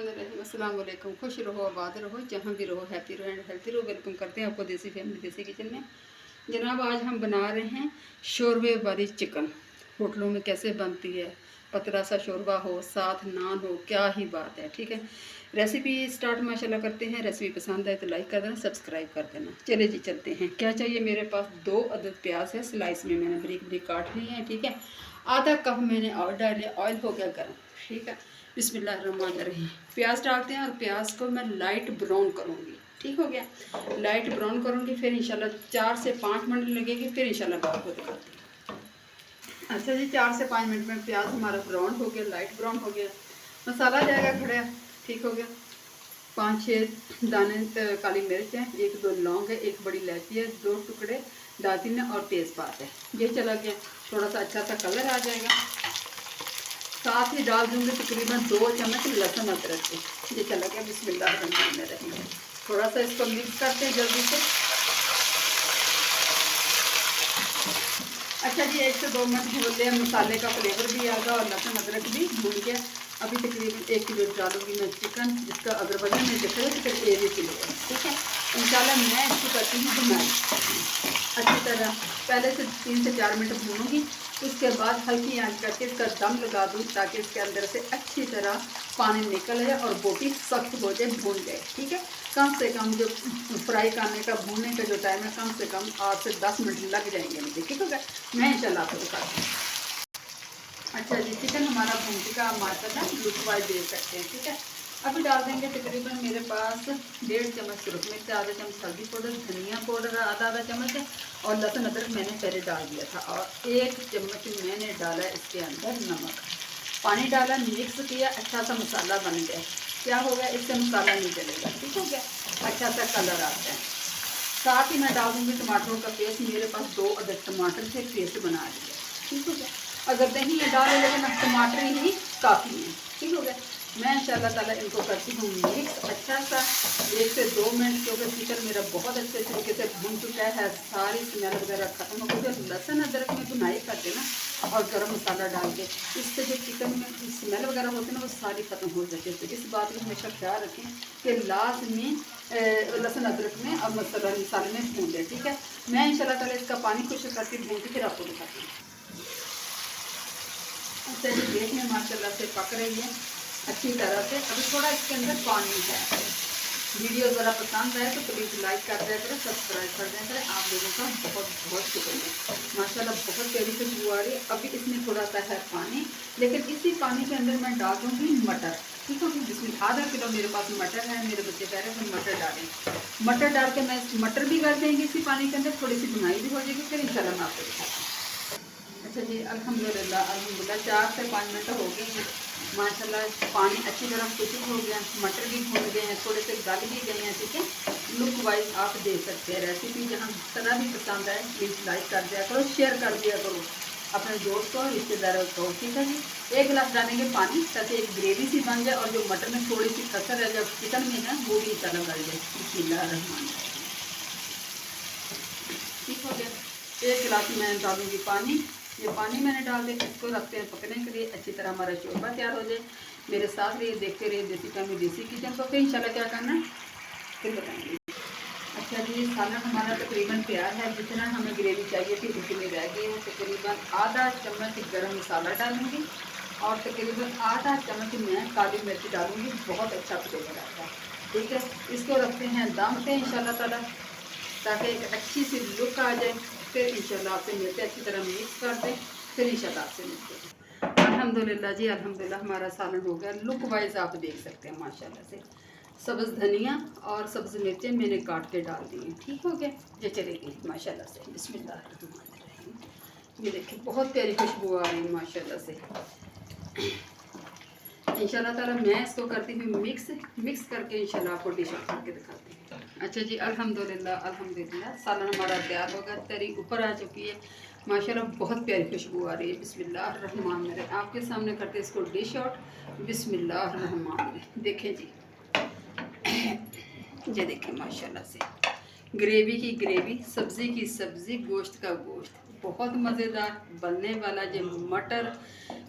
बिस्मिल्लाहिर्रहमानिर्रहीम। अस्सलाम वालेकुम। खुश रहो, आबाद रहो, जहाँ भी रहो, हैप्पी रहो एंड हेल्थी रहो। वेलकम करते हैं आपको देसी फैमिली देसी किचन में। जनाब आज हम बना रहे हैं शोरबे वाली चिकन। होटलों में कैसे बनती है, पतला सा शोरबा हो, साथ नान हो, क्या ही बात है। ठीक है, रेसिपी स्टार्ट माशाल्लाह करते हैं। रेसिपी पसंद आए तो लाइक कर देना, सब्सक्राइब कर देना। चले जी चलते हैं। क्या चाहिए, मेरे पास 2 अदद प्याज है, स्लाइस में मैंने बारीक बारीक काट लिए हैं। ठीक है, आधा कप मैंने ऑयल डाले, ऑयल हो गया गर्म। ठीक है, बिस्मिल्लाहिर्रहमानिर्रहीम। प्याज डालते हैं और प्याज को मैं लाइट ब्राउन करूँगी। ठीक हो गया, लाइट ब्राउन करूँगी, फिर इंशाल्लाह 4 से 5 मिनट लगेगी, फिर इंशाल्लाह आपको दिखाती हूँ। अच्छा जी, 4 से 5 मिनट में प्याज हमारा ब्राउन हो गया, लाइट ब्राउन हो गया। मसाला जाएगा खड़ा। ठीक हो गया, 5-6 दाने काली मिर्च है, 1-2 लौंग है, 1 बड़ी इलायची है, 2 टुकड़े दालचीनी और तेज़पात है। ये चला गया, थोड़ा सा अच्छा सा कलर आ जाएगा। साथ ही डाल दूंगी तकरीबन 2 चम्मच लहसुन अदरक के। ये चला गया, बिस्मिल्लाहिर्रहमानिर्रहीम। थोड़ा सा इसको मिक्स करते हैं जल्दी से। अच्छा जी, 1 से 2 मिनट भून लिया, मसाले का फ्लेवर भी आ गया और लहसुन अदरक भी भून गया। अभी तकरीबन 1 किलो डालूंगी मैं चिकन, जिसका अगर वजन में देखा तो फिर 1 किलो है। ठीक है, इंशाल्लाह मैं इसको करती हूँ भुनाई अच्छी तरह। पहले से 3 से 4 मिनट भूनूंगी, उसके बाद हल्की आंच करके इसका दम लगा दूँ ताकि इसके अंदर से अच्छी तरह पानी निकल जाए और बोटी सख्त हो जाए, भून जाए। ठीक है, कम से कम जो फ्राई करने का भूनने का जो टाइम है, कम से कम 8 से 10 मिनट लग जाएंगे मुझे। ठीक होगा, मैं इंशाल्लाह आपको दिखाती हूँ। अच्छा जी, चिकन हमारा भून चुका, माशाल्लाह लुक वाइज देख सकते हैं। ठीक है, अभी डाल देंगे तकरीबन मेरे पास 1.5 चम्मच सुरख मिर्च, आधा चम्मच हल्दी पाउडर, धनिया पाउडर आधा चम्मच है, और लहसुन अदरक मैंने पहले डाल दिया था, और 1 चम्मच मैंने डाला इसके अंदर नमक। पानी डाला, मिक्स किया, अच्छा सा मसाला बन गया। क्या होगा, इससे मसाला नहीं जलेगा। ठीक हो गया, अच्छा सा कलर आता है। साथ ही मैं डाल दूँगी टमाटरों का पेस्ट। मेरे पास 2 अदद टमाटर से पेस्ट बना लिया। ठीक हो गया, अगर दही है डालो, लेकिन टमाटर ही काफ़ी है। ठीक हो गया, मैं इंशाल्लाह ताला इनको करती हूँ मिक्स अच्छा सा 1 से 2 मिनट, क्योंकि चिकन मेरा बहुत अच्छे तरीके से भून चुका है, सारी स्मेल वगैरह खत्म हो गई। तो लहसुन अदरक में भुनाई करते ना और गरम मसाला डाल के, इससे जो चिकन में स्मेल वगैरह होती है ना, वो सारी खत्म हो जाती है। तो इस बात का हमेशा ख्याल रखें कि लास्ट में लहसुन अदरक में और मसाले में भून दें। ठीक है, मैं इंशाल्लाह ताला इसका पानी खुश करके भून के फिर आपको दिखाती हूँ। अच्छा जी, देखने माशाल्लाह से पक रही है अच्छी तरह से। अभी थोड़ा इसके अंदर पानी है। वीडियो ज़रा पसंद आए तो प्लीज़ लाइक कर दिया करें, सब्सक्राइब कर दिया करें। आप लोगों का बहुत बहुत शुक्रिया। माशाल्लाह बहुत प्यारी खुशबू आ रही है। अभी इसमें थोड़ा सा है पानी, लेकिन इसी पानी के अंदर मैं डाल दूँगी मटर। ठीक है, जिसमें आधा किलो मेरे पास मटर है। मेरे बच्चे कह रहे हैं हम मटर डालें। मटर डाल के मैं मटर भी गल देंगे इसी पानी के अंदर, थोड़ी सी बुनाई भी हो जाएगी, फिर इंशाल्लाह मैं आपको दिखाती हूँ। अच्छा जी, अल्हम्दुलिल्लाह अल्हम्दुलिल्लाह 4 से 5 मिनट हो गए हैं। माशाल्लाह पानी अच्छी तरह खुश्क हो गया, मटर भी भून गए हैं, थोड़े से गल भी गए हैं। ठीक है, लुक वाइज आप देख सकते हैं। रेसिपी जहाँ तरह भी पसंद आए प्लीज़ लाइक कर दिया करो, शेयर कर दिया करो अपने दोस्तों और रिश्तेदारों को। ठीक है जी, 1 गिलास डालेंगे पानी ताकि एक ग्रेवी सी बन जाए, और जो मटर में थोड़ी सी कसर है जब चिकन में है वो भी तरह गल जाए। बिस्मिल्लाहिर्रहमानिर्रहीम। ठीक हो गया, 1 गिलास में डालूंगी पानी। ये पानी मैंने डाल दिया, इसको रखते हैं पकने के लिए। अच्छी तरह हमारा शोरबा तैयार हो जाए। मेरे साथ रहिए, देखते रहिए देसी फैमिली देसी किचन को। फिर इंशाल्लाह क्या करना है फिर बताएंगे। अच्छा जी, सालन हमारा तकरीबन तैयार है। जितना हमें ग्रेवी चाहिए थी उतनी रह गई है। तकरीबन आधा चम्मच गरम मसाला डालूंगी और तकरीबन आधा चम्मच मैं काली मिर्च डालूंगी, बहुत अच्छा फ्लेवर आता है। ठीक है, इसको रखते हैं दम पे इंशाल्लाह ताला, ताकि एक अच्छी सी लुक आ जाए। फिर इंशाल्लाह आपसे मिलते हैं, अच्छी तरह मिक्स कर दें, फिर इंशाल्लाह आपसे मिलते हैं। अल्हम्दुलिल्लाह जी, अल्हम्दुलिल्लाह हमारा सालन हो गया। लुक वाइज आप देख सकते हैं माशाल्लाह से। सब्ज़ धनिया और सब्ज़ मिर्चें मैंने काट के डाल दी हैं। ठीक हो गया, ये चलेगी माशाल्लाह से। बिस्मिल्लाहिर्रहमानिर्रहीम। ये देखिए बहुत प्यारी खुशबू आ रही है माशाल्लाह से। इंशाल्लाह ताला मैं इसको करती हूँ मिक्स करके इंशाल्लाह आपको डिश आउट करके दिखाती हूँ। अच्छा जी, अल्हम्दुलिल्लाह अल्हम्दुलिल्लाह सालन हमारा तैयार हो गया, तरी ऊपर आ चुकी है माशाल्लाह, बहुत प्यारी खुशबू आ रही है। बिस्मिल्लाहिर्रहमानिर्रहीम। आपके सामने करते हैं इसको डिश आउट। बिस्मिल्लाहिर्रहमानिर्रहीम। देखें जी, ये देखें माशाल्लाह से, ग्रेवी की ग्रेवी, सब्ज़ी की सब्ज़ी, गोश्त का गोश्त, बहुत मज़ेदार बनने वाला। जो मटर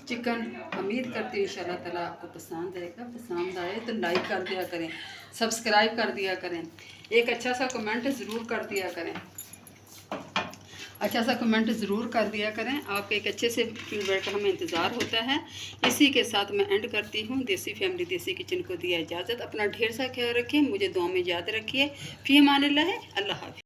चिकन। उम्मीद करती हूँ इंशाल्लाह ताला आपको पसंद आएगा। पसंद आए तो लाइक कर दिया करें, सब्सक्राइब कर दिया करें, एक अच्छा सा कमेंट ज़रूर कर दिया करें, अच्छा सा कमेंट ज़रूर कर दिया करें। आपके एक अच्छे से फीडबैक का हमें इंतज़ार होता है। इसी के साथ मैं एंड करती हूँ। देसी फैमिली देसी किचन को दिया इजाज़त। अपना ढेर सा ख्याल रखें, मुझे दुआ में याद रखिए। फ़ी अमानिल्लाह, अल्लाह हाफ़िज़।